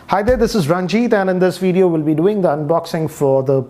Hi there, this is Ranjit, and in this video we'll be doing the unboxing for the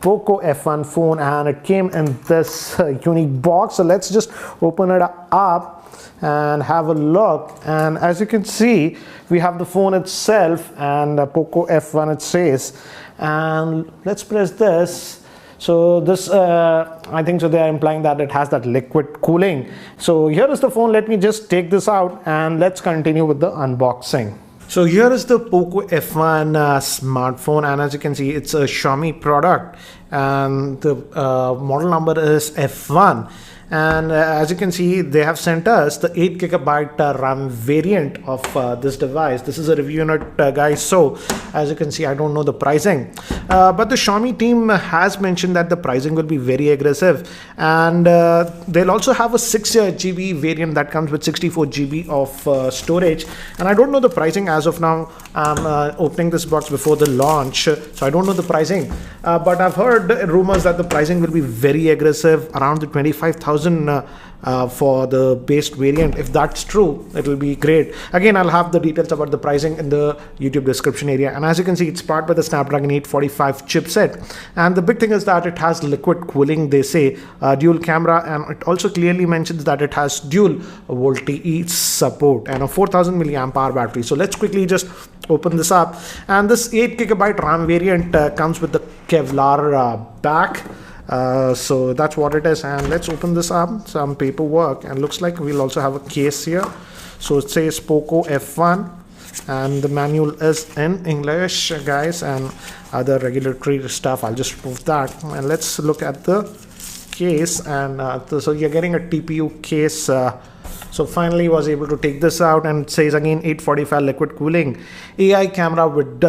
Poco F1 phone, and it came in this unique box. So let's just open it up and have a look. And as you can see, we have the phone itself and Poco F1 it says. And let's press this. So this, I think so they are implying that it has that liquid cooling. So here is the phone. Let me just take this out and let's continue with the unboxing. So here is the Poco F1 smartphone, and as you can see, it's a Xiaomi product, and the model number is F1. And as you can see, they have sent us the 8GB RAM variant of this device. This is a review unit, guys. So as you can see, I don't know the pricing, but the Xiaomi team has mentioned that the pricing will be very aggressive, and they'll also have a 6GB variant that comes with 64GB of storage. And I don't know the pricing as of now. I'm opening this box before the launch, so I don't know the pricing, but I've heard rumors that the pricing will be very aggressive, around the 25,000 for the base variant. If that's true, it will be great. Again, I'll have the details about the pricing in the YouTube description area. And as you can see, it's powered by the Snapdragon 845 chipset, and the big thing is that it has liquid cooling, they say, dual camera, and it also clearly mentions that it has dual VoLTE support and a 4000 milliamp hour battery. So let's quickly just open this up, and this 8GB RAM variant comes with the Kevlar back. So that's what it is, and let's open this up. Some paperwork, and looks like we'll also have a case here. So it says Poco F1, and the manual is in English, guys, and other regulatory stuff. I'll just remove that, and let's look at the case. And so you're getting a TPU case. So finally was able to take this out, and it says again 845 liquid cooling, AI camera with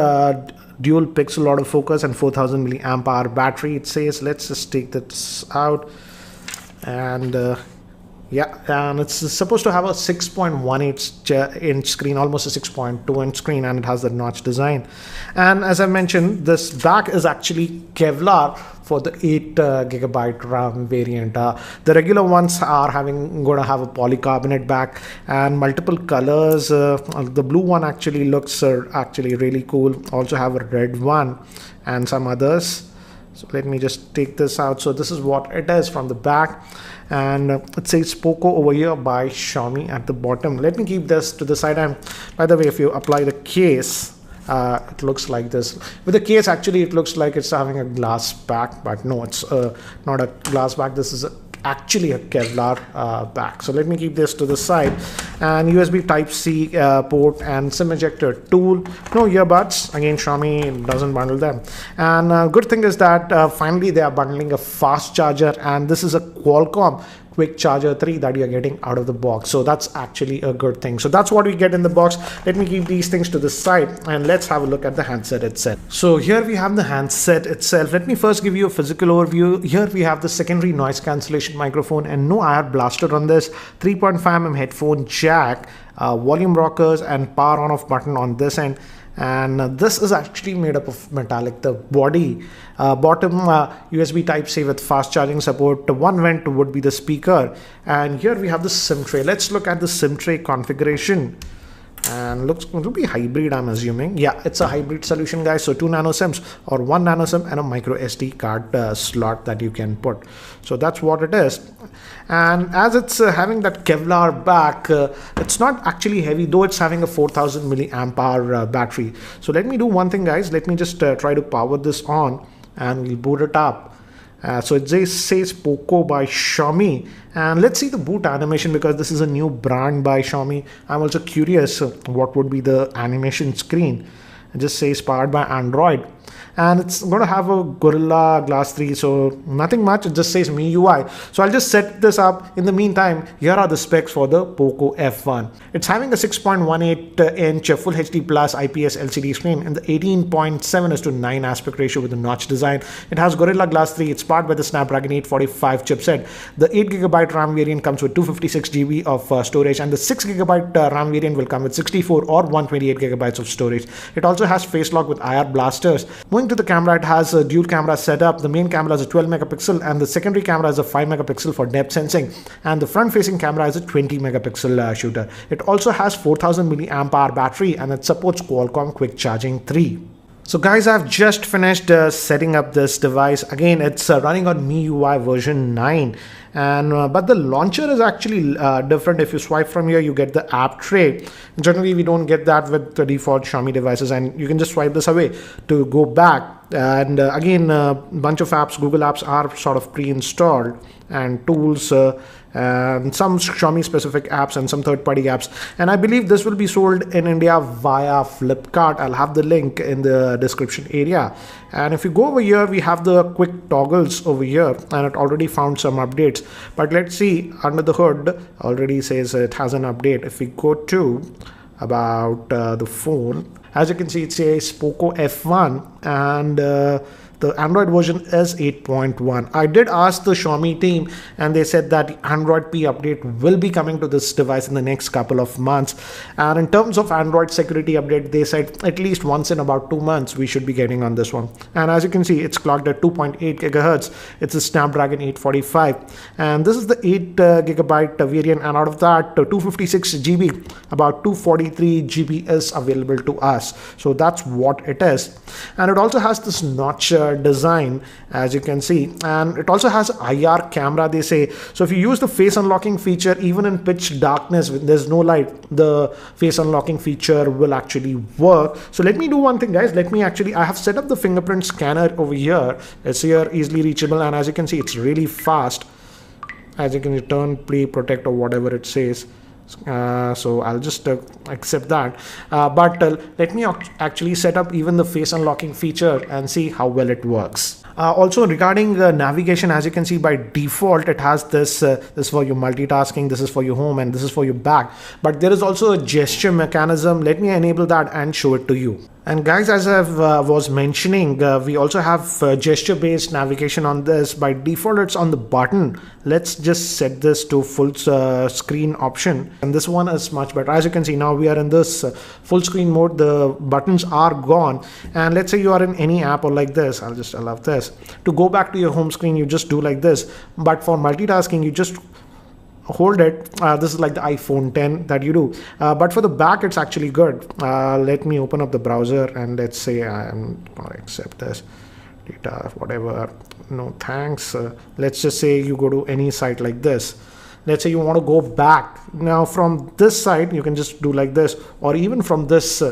dual pixel autofocus and 4000 milliamp hour battery, it says. Let's just take this out, and yeah, and it's supposed to have a 6.18 inch screen, almost a 6.2 inch screen, and it has the notch design. And as I mentioned, this back is actually Kevlar for the 8GB RAM variant. The regular ones are going to have a polycarbonate back and multiple colors. The blue one actually looks actually really cool. Also have a red one and some others. So let me just take this out. So this is what it is from the back, and it says Poco over here by Xiaomi at the bottom. Let me keep this to the side. And by the way, if you apply the case, it looks like this. With the case, actually it looks like it's having a glass back, but no, it's not a glass back. This is actually a Kevlar back. So let me keep this to the side, and USB Type-C port and SIM ejector tool. No earbuds, again Xiaomi doesn't bundle them. And good thing is that finally they are bundling a fast charger, and this is a Qualcomm Quick Charger 3 that you're getting out of the box. So that's actually a good thing. So that's what we get in the box. Let me keep these things to the side, and let's have a look at the handset itself. So here we have the handset itself. Let me first give you a physical overview. Here we have the secondary noise cancellation microphone and no IR blaster on this, 3.5mm headphone jack, volume rockers, and power on off button on this end. And this is actually made up of metallic. The body, bottom USB Type-C with fast charging support. One vent would be the speaker, and here we have the SIM tray. Let's look at the SIM tray configuration. And looks going to be hybrid, I'm assuming. Yeah, it's a hybrid solution, guys. So 2 nano SIMs or 1 nano SIM and a micro SD card slot that you can put. So that's what it is. And as it's having that Kevlar back, it's not actually heavy, though it's having a 4000 milliamp hour battery. So let me do one thing, guys. Let me just try to power this on, and we'll boot it up. So it says Poco by Xiaomi, and let's see the boot animation, because this is a new brand by Xiaomi. I'm also curious what would be the animation screen. It just says powered by Android, and it's going to have a Gorilla Glass 3, so nothing much. It just says MIUI. So I'll just set this up. In the meantime, here are the specs for the Poco F1. It's having a 6.18 inch Full HD Plus IPS LCD screen in the 18.7:9 aspect ratio with a notch design. It has Gorilla Glass 3. It's powered by the Snapdragon 845 chipset. The 8GB RAM variant comes with 256GB of storage, and the 6GB RAM variant will come with 64 or 128GB of storage. It also has face lock with IR blasters, Moving to the camera, it has a dual camera setup. The main camera is a 12 megapixel and the secondary camera is a 5 megapixel for depth sensing, and the front facing camera is a 20 megapixel shooter. It also has 4000 milliamp hour battery and it supports Qualcomm Quick Charging 3. So guys, I've just finished setting up this device. Again, it's running on MIUI version 9, and but the launcher is actually different. If you swipe from here, you get the app tray. Generally, we don't get that with the default Xiaomi devices, and you can just swipe this away to go back. And again, a bunch of apps, Google apps are sort of pre-installed, and tools, and some Xiaomi specific apps and some third-party apps. And I believe this will be sold in India via Flipkart. I'll have the link in the description area. And if you go over here, we have the quick toggles over here, and it already found some updates. But let's see, under the hood already says it has an update. If we go to about the phone, as you can see, it says Poco F1, and the Android version is 8.1. I did ask the Xiaomi team and they said that the Android P update will be coming to this device in the next couple of months. And in terms of Android security update, they said at least once in about 2 months we should be getting on this one. And as you can see, it's clocked at 2.8 gigahertz. It's a Snapdragon 845. And this is the 8 gigabyte variant. And out of that, 256 GB, about 243 GB is available to us. So that's what it is. And it also has this notch design, as you can see, and it also has IR camera, they say. So if you use the face unlocking feature, even in pitch darkness when there's no light, the face unlocking feature will actually work. So let me do one thing, guys. I have set up the fingerprint scanner over here. It's here, easily reachable, and as you can see, it's really fast. As you can turn, play, protect, or whatever it says. So I'll just accept that, but let me actually set up even the face unlocking feature and see how well it works. Also regarding navigation, as you can see, by default it has this this for your multitasking, this is for your home, and this is for your back, but there is also a gesture mechanism. Let me enable that and show it to you. And guys, as I was mentioning, we also have gesture-based navigation on this. By default, it's on the button. Let's just set this to full screen option. And this one is much better. As you can see, now we are in this full screen mode. The buttons are gone. And let's say you are in any app or like this. I'll just allow this. To go back to your home screen, you just do like this. But for multitasking, you just hold it. This is like the iPhone 10 that you do, but for the back it's actually good. Let me open up the browser and let's say I'm gonna accept this data, whatever, no thanks. Let's just say you go to any site like this. Let's say you want to go back. Now from this side you can just do like this, or even from this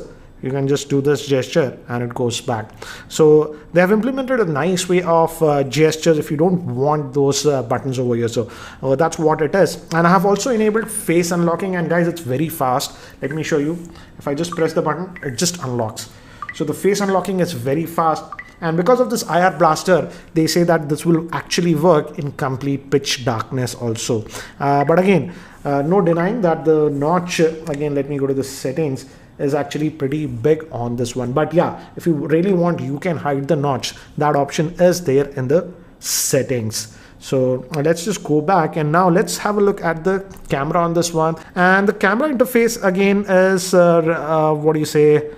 you can just do this gesture and it goes back. So they have implemented a nice way of gestures if you don't want those buttons over here. So that's what it is. And I have also enabled face unlocking, and guys, it's very fast. Let me show you. If I just press the button, it just unlocks. So the face unlocking is very fast. And because of this IR blaster, they say that this will actually work in complete pitch darkness also. But again, no denying that the notch, again, let me go to the settings, is actually pretty big on this one. But yeah, if you really want, you can hide the notch. That option is there in the settings. So let's just go back, and now let's have a look at the camera on this one. And the camera interface again is what do you say,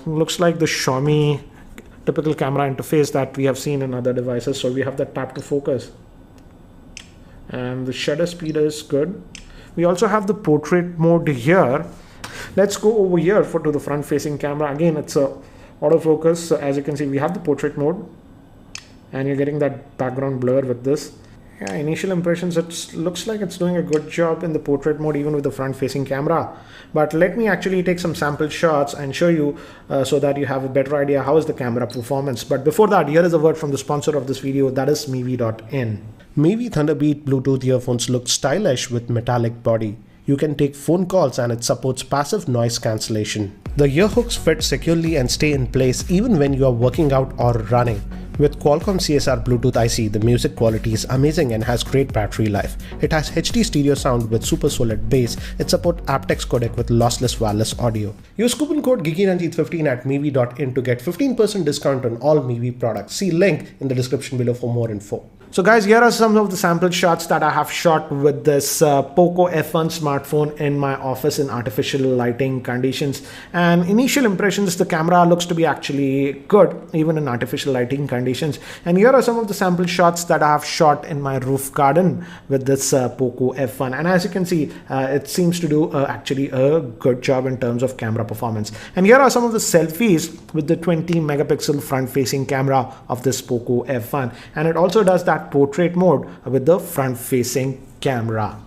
looks like the Xiaomi typical camera interface that we have seen in other devices. So we have the tap to focus, and the shutter speed is good. We also have the portrait mode here. Let's go over here to the front facing camera. Again, it's a autofocus. So as you can see, we have the portrait mode, and you're getting that background blur with this. Yeah, initial impressions, it looks like it's doing a good job in the portrait mode, even with the front facing camera. But let me actually take some sample shots and show you so that you have a better idea how is the camera performance. But before that, here is a word from the sponsor of this video, that is Mivi.in. Mivi Thunderbeat Bluetooth earphones look stylish with metallic body. You can take phone calls and it supports passive noise cancellation. The ear hooks fit securely and stay in place even when you are working out or running. With Qualcomm CSR Bluetooth IC, the music quality is amazing and has great battery life. It has HD stereo sound with super solid bass. It supports aptX codec with lossless wireless audio. Use coupon code GigiRanjit15 at Mivi.in to get 15% discount on all Mivi products. See link in the description below for more info. So guys, here are some of the sample shots that I have shot with this Poco F1 smartphone in my office in artificial lighting conditions. And initial impressions, the camera looks to be actually good, even in artificial lighting conditions. And here are some of the sample shots that I have shot in my roof garden with this Poco F1. And as you can see, it seems to do actually a good job in terms of camera performance. And here are some of the selfies with the 20 megapixel front facing camera of this Poco F1. And it also does that portrait mode with the front facing camera.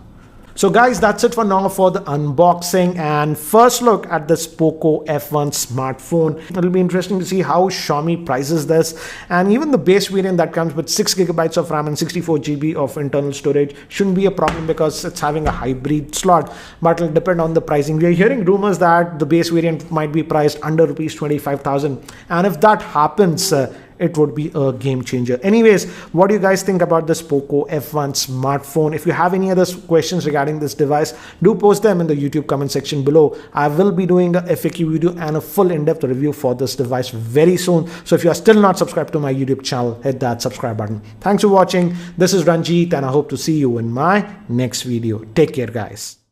So guys, that's it for now for the unboxing and first look at this Poco F1 smartphone. It'll be interesting to see how Xiaomi prices this, and even the base variant that comes with 6 gigabytes of RAM and 64 GB of internal storage shouldn't be a problem because it's having a hybrid slot, but it'll depend on the pricing. We are hearing rumors that the base variant might be priced under rupees 25,000, and if that happens, it would be a game changer. Anyways, what do you guys think about this Poco F1 smartphone? If you have any other questions regarding this device, do post them in the YouTube comment section below. I will be doing a FAQ video and a full in-depth review for this device very soon. So if you are still not subscribed to my YouTube channel, hit that subscribe button. Thanks for watching. This is Ranjit and I hope to see you in my next video. Take care, guys.